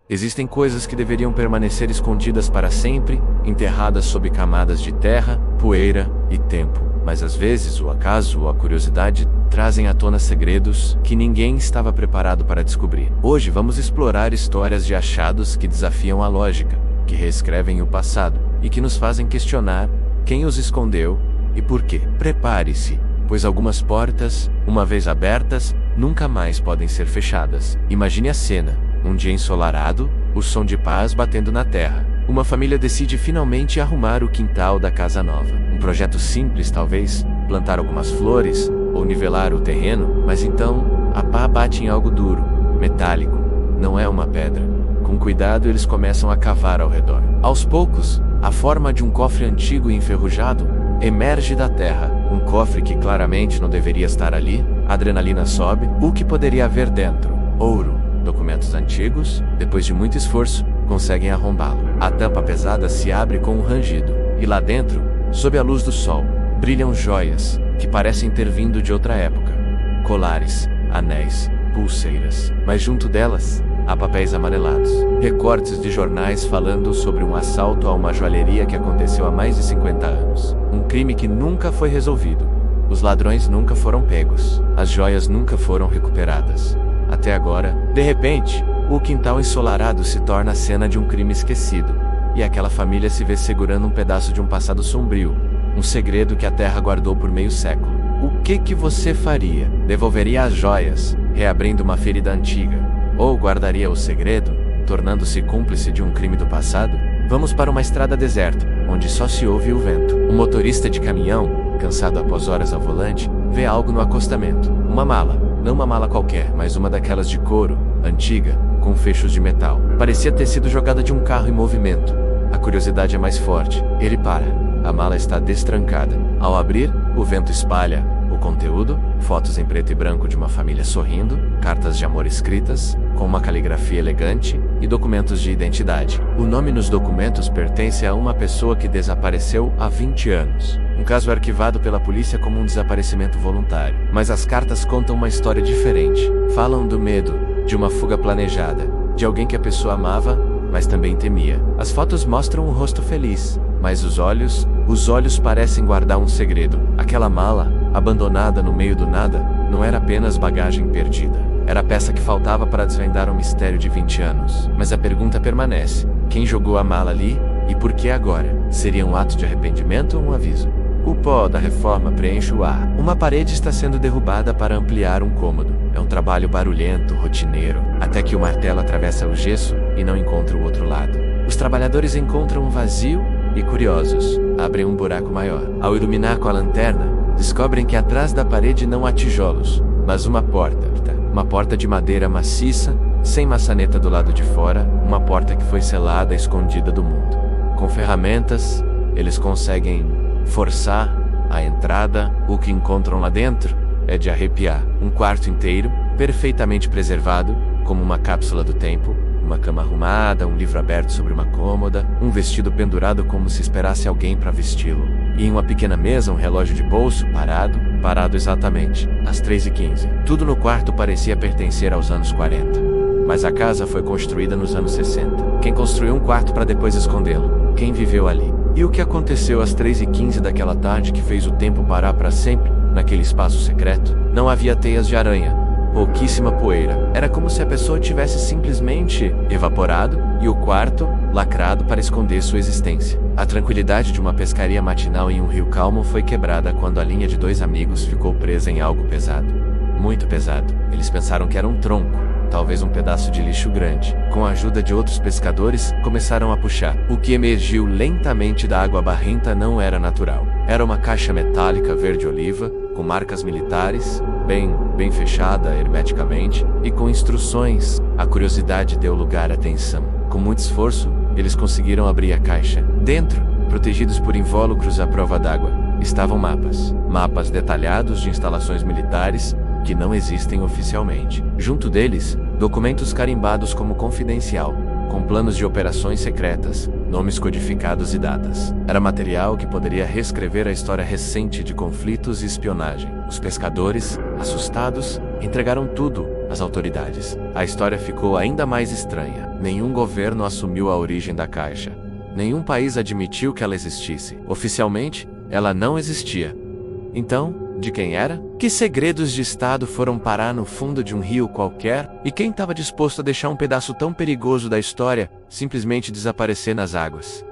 Existem coisas que deveriam permanecer escondidas para sempre, enterradas sob camadas de terra, poeira e tempo. Mas às vezes o acaso ou a curiosidade trazem à tona segredos que ninguém estava preparado para descobrir. Hoje vamos explorar histórias de achados que desafiam a lógica, que reescrevem o passado e que nos fazem questionar quem os escondeu e por quê. Prepare-se, pois algumas portas, uma vez abertas, nunca mais podem ser fechadas. Imagine a cena: um dia ensolarado, o som de paz batendo na terra. Uma família decide finalmente arrumar o quintal da casa nova. Um projeto simples, talvez, plantar algumas flores ou nivelar o terreno, mas então a pá bate em algo duro, metálico. Não é uma pedra. Com cuidado, eles começam a cavar ao redor. Aos poucos, a forma de um cofre antigo e enferrujado emerge da terra. Um cofre que claramente não deveria estar ali. A adrenalina sobe. O que poderia haver dentro? Ouro. Documentos antigos. Depois de muito esforço, conseguem arrombá-lo. A tampa pesada se abre com um rangido. E lá dentro, sob a luz do sol, brilham joias que parecem ter vindo de outra época. Colares, anéis, pulseiras. Mas junto delas, há papéis amarelados. Recortes de jornais falando sobre um assalto a uma joalheria que aconteceu há mais de 50 anos. Um crime que nunca foi resolvido. Os ladrões nunca foram pegos. As joias nunca foram recuperadas. Até agora, de repente, o quintal ensolarado se torna a cena de um crime esquecido. E aquela família se vê segurando um pedaço de um passado sombrio. Um segredo que a terra guardou por meio século. O que você faria? Devolveria as joias, reabrindo uma ferida antiga? Ou guardaria o segredo, tornando-se cúmplice de um crime do passado? Vamos para uma estrada deserta, onde só se ouve o vento. Um motorista de caminhão, cansado após horas ao volante, vê algo no acostamento. Uma mala. Não uma mala qualquer, mas uma daquelas de couro, antiga, com fechos de metal. Parecia ter sido jogada de um carro em movimento. A curiosidade é mais forte. Ele para. A mala está destrancada. Ao abrir, o vento espalha o conteúdo: fotos em preto e branco de uma família sorrindo, cartas de amor escritas, com uma caligrafia elegante, e documentos de identidade. O nome nos documentos pertence a uma pessoa que desapareceu há 20 anos. Um caso arquivado pela polícia como um desaparecimento voluntário. Mas as cartas contam uma história diferente. Falam do medo, de uma fuga planejada, de alguém que a pessoa amava, mas também temia. As fotos mostram um rosto feliz, mas os olhos parecem guardar um segredo. Aquela mala, abandonada no meio do nada, não era apenas bagagem perdida. Era a peça que faltava para desvendar um mistério de 20 anos. Mas a pergunta permanece: quem jogou a mala ali e por que agora? Seria um ato de arrependimento ou um aviso? O pó da reforma preenche o ar. Uma parede está sendo derrubada para ampliar um cômodo. É um trabalho barulhento, rotineiro, até que o martelo atravessa o gesso e não encontra o outro lado. Os trabalhadores encontram um vazio e, curiosos, abrem um buraco maior. Ao iluminar com a lanterna, descobrem que atrás da parede não há tijolos, mas uma porta. Uma porta de madeira maciça, sem maçaneta do lado de fora, uma porta que foi selada, escondida do mundo. Com ferramentas, eles conseguem forçar a entrada. O que encontram lá dentro é de arrepiar. Um quarto inteiro, perfeitamente preservado, como uma cápsula do tempo. Uma cama arrumada, um livro aberto sobre uma cômoda, um vestido pendurado como se esperasse alguém para vesti-lo. E em uma pequena mesa, um relógio de bolso, parado exatamente, às 3h15. Tudo no quarto parecia pertencer aos anos 40. Mas a casa foi construída nos anos 60. Quem construiu um quarto para depois escondê-lo? Quem viveu ali? E o que aconteceu às 3h15 daquela tarde que fez o tempo parar para sempre, naquele espaço secreto? Não havia teias de aranha. Pouquíssima poeira. Era como se a pessoa tivesse simplesmente evaporado e o quarto lacrado para esconder sua existência. A tranquilidade de uma pescaria matinal em um rio calmo foi quebrada quando a linha de dois amigos ficou presa em algo pesado. Muito pesado. Eles pensaram que era um tronco, talvez um pedaço de lixo grande. Com a ajuda de outros pescadores, começaram a puxar. O que emergiu lentamente da água barrenta não era natural. Era uma caixa metálica verde-oliva, com marcas militares, bem fechada hermeticamente, e com instruções. A curiosidade deu lugar à tensão. Com muito esforço, eles conseguiram abrir a caixa. Dentro, protegidos por invólucros à prova d'água, estavam mapas. Mapas detalhados de instalações militares que não existem oficialmente. Junto deles, documentos carimbados como confidencial, com planos de operações secretas, nomes codificados e datas. Era material que poderia reescrever a história recente de conflitos e espionagem. Os pescadores, assustados, Entregaram tudo às autoridades. A história ficou ainda mais estranha. Nenhum governo assumiu a origem da caixa. Nenhum país admitiu que ela existisse. Oficialmente, ela não existia. Então, de quem era? Que segredos de Estado foram parar no fundo de um rio qualquer? E quem estava disposto a deixar um pedaço tão perigoso da história simplesmente desaparecer nas águas?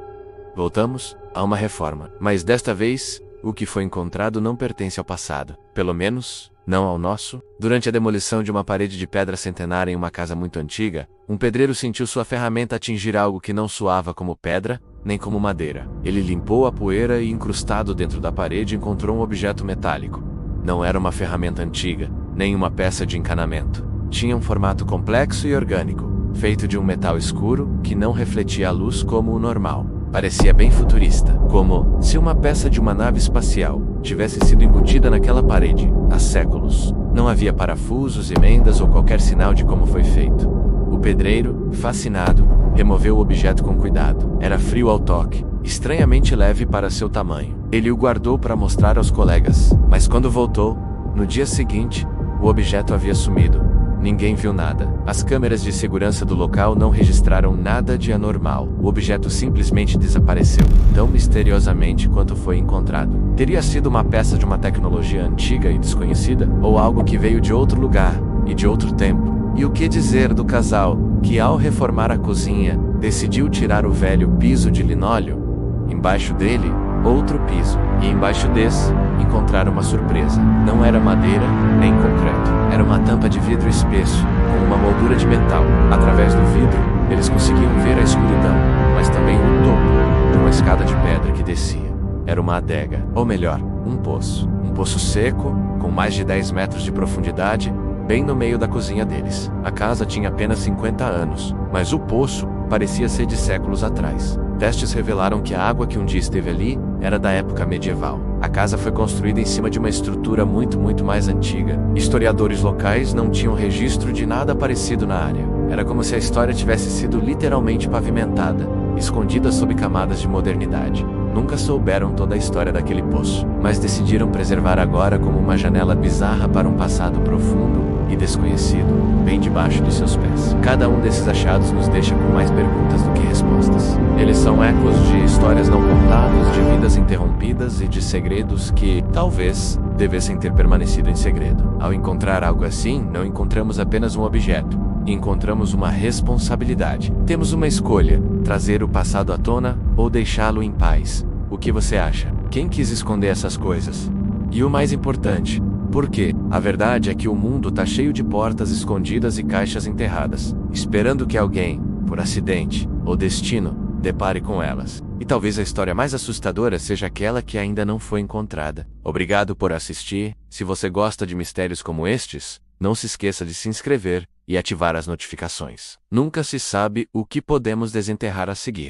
Voltamos a uma reforma. Mas desta vez, o que foi encontrado não pertence ao passado. Pelo menos, não ao nosso. Durante a demolição de uma parede de pedra centenária em uma casa muito antiga, um pedreiro sentiu sua ferramenta atingir algo que não soava como pedra, nem como madeira. Ele limpou a poeira e, incrustado dentro da parede, encontrou um objeto metálico. Não era uma ferramenta antiga, nem uma peça de encanamento. Tinha um formato complexo e orgânico, feito de um metal escuro que não refletia a luz como o normal. Parecia bem futurista, como se uma peça de uma nave espacial tivesse sido embutida naquela parede há séculos. Não havia parafusos, emendas ou qualquer sinal de como foi feito. O pedreiro, fascinado, removeu o objeto com cuidado. Era frio ao toque, estranhamente leve para seu tamanho. Ele o guardou para mostrar aos colegas, mas quando voltou, no dia seguinte, o objeto havia sumido. Ninguém viu nada. As câmeras de segurança do local não registraram nada de anormal. O objeto simplesmente desapareceu, tão misteriosamente quanto foi encontrado. Teria sido uma peça de uma tecnologia antiga e desconhecida? Ou algo que veio de outro lugar e de outro tempo? E o que dizer do casal que, ao reformar a cozinha, decidiu tirar o velho piso de linóleo? Embaixo dele, outro piso. E embaixo desse, encontraram uma surpresa. Não era madeira, nem concreto. Era uma tampa de vidro espesso, com uma moldura de metal. Através do vidro, eles conseguiam ver a escuridão, mas também o topo de uma escada de pedra que descia. Era uma adega, ou melhor, um poço. Um poço seco, com mais de 10 metros de profundidade, bem no meio da cozinha deles. A casa tinha apenas 50 anos, mas o poço parecia ser de séculos atrás. Testes revelaram que a água que um dia esteve ali era da época medieval. A casa foi construída em cima de uma estrutura muito mais antiga. Historiadores locais não tinham registro de nada parecido na área. Era como se a história tivesse sido literalmente pavimentada, escondida sob camadas de modernidade. Nunca souberam toda a história daquele poço, mas decidiram preservar agora como uma janela bizarra para um passado profundo e desconhecido, bem debaixo de seus pés. Cada um desses achados nos deixa com mais perguntas do que respostas. Eles são ecos de histórias não contadas, de vidas interrompidas e de segredos que, talvez, devessem ter permanecido em segredo. Ao encontrar algo assim, não encontramos apenas um objeto, encontramos uma responsabilidade. Temos uma escolha: trazer o passado à tona ou deixá-lo em paz. O que você acha? Quem quis esconder essas coisas? E o mais importante, por quê? A verdade é que o mundo tá cheio de portas escondidas e caixas enterradas, esperando que alguém, por acidente ou destino, depare com elas. E talvez a história mais assustadora seja aquela que ainda não foi encontrada. Obrigado por assistir. Se você gosta de mistérios como estes, não se esqueça de se inscrever e ativar as notificações. Nunca se sabe o que podemos desenterrar a seguir.